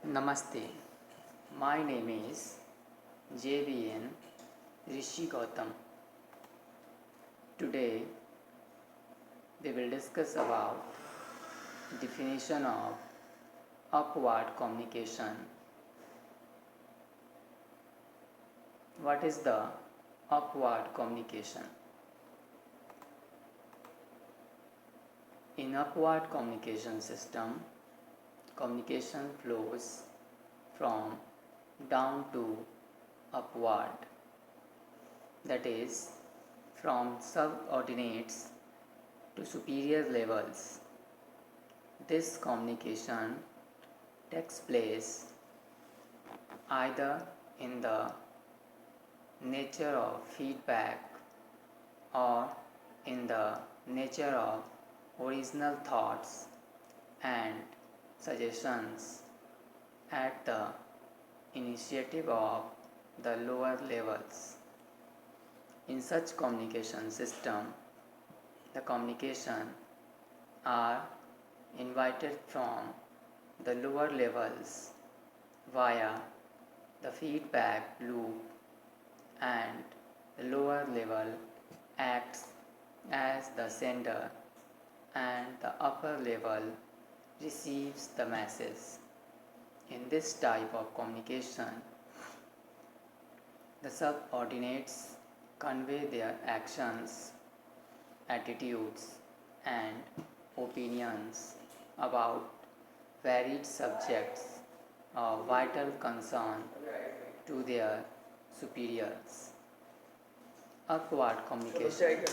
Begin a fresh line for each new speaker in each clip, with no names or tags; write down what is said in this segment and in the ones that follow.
Namaste. My name is JVN Rishi Gautam. Today we will discuss about definition of upward communication. What is the upward communication? In upward communication system, communication flows from down to upward, that is, from subordinates to superior levels. This communication takes place either in the nature of feedback or in the nature of original thoughts and suggestions at the initiative of the lower levels. In such communication system, the communication are invited from the lower levels via the feedback loop, and the lower level acts as the sender and the upper level receives the message. In this type of communication, the subordinates convey their actions, attitudes, and opinions about varied subjects of vital concern to their superiors. Upward communication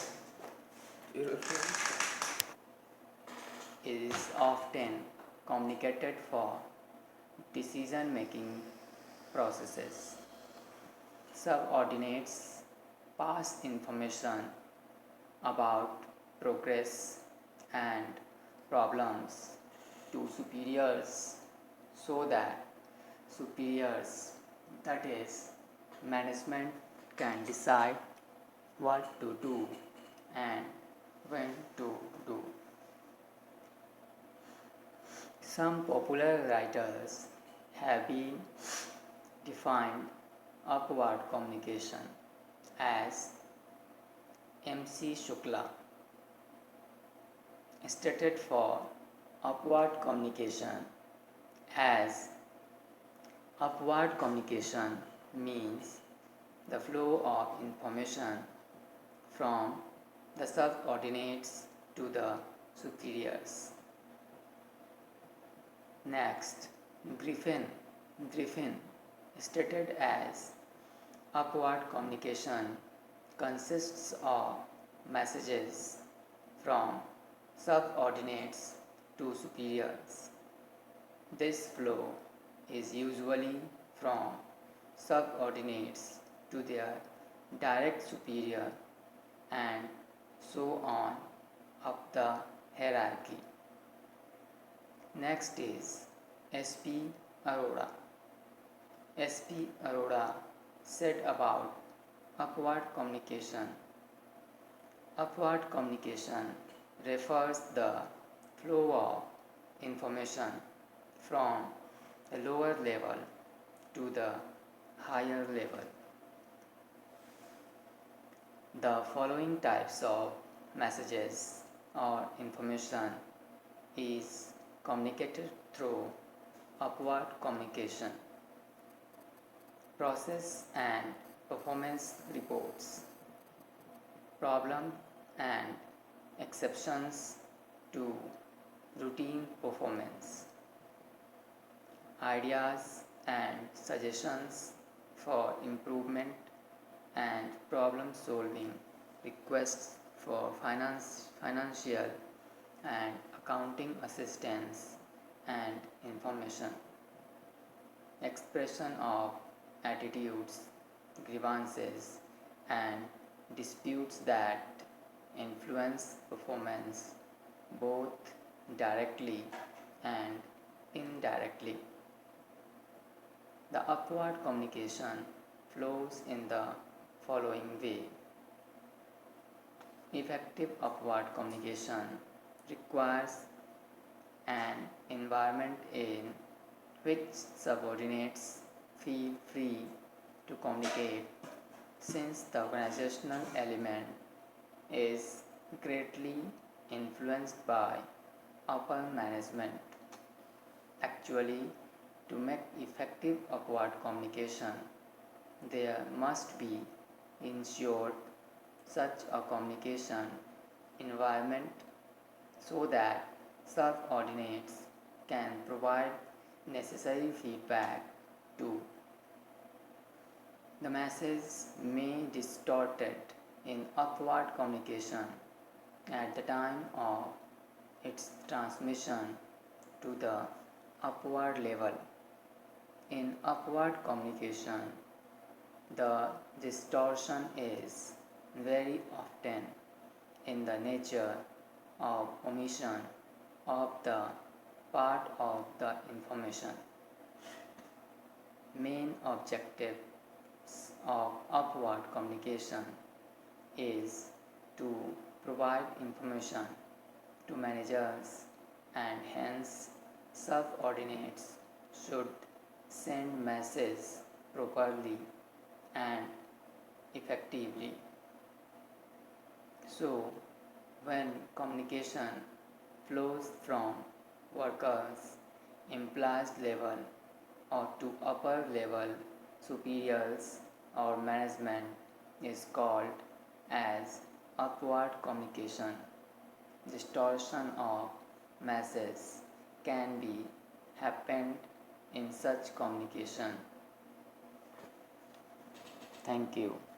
is often communicated for decision making processes. Subordinates pass information about progress and problems to superiors so that superiors, that is, management, can decide what to do and when to do. Some popular writers have been defined upward communication as M.C. Shukla stated for upward communication as upward communication means the flow of information from the subordinates to the superiors. Next, Griffin stated as upward communication consists of messages from subordinates to superiors. This flow is usually from subordinates to their direct superior and so on up the hierarchy. Next is S.P. Arora. S.P. Arora said about upward communication. Upward communication refers the flow of information from the lower level to the higher level. The following types of messages or information is communicated through upward communication. Process and performance reports, problem and exceptions to routine performance, ideas and suggestions for improvement and problem solving, requests for financial and accounting assistance and information, expression of attitudes, grievances, and disputes that influence performance both directly and indirectly. The upward communication flows in the following way. Effective upward communication requires an environment in which subordinates feel free to communicate since the organizational element is greatly influenced by upper management. Actually, to make effective upward communication, there must be ensured such a communication environment so that subordinates can provide necessary feedback to the message may distorted in upward communication at the time of its transmission to the upward level. In upward communication, the distortion is very often in the nature of omission of the part of the information. Main objectives of upward communication is to provide information to managers and hence subordinates should send messages properly and effectively. So, when communication flows from workers' employees level or to upper level superiors or management is called as upward communication. Distortion of message can be happened in such communication. Thank you.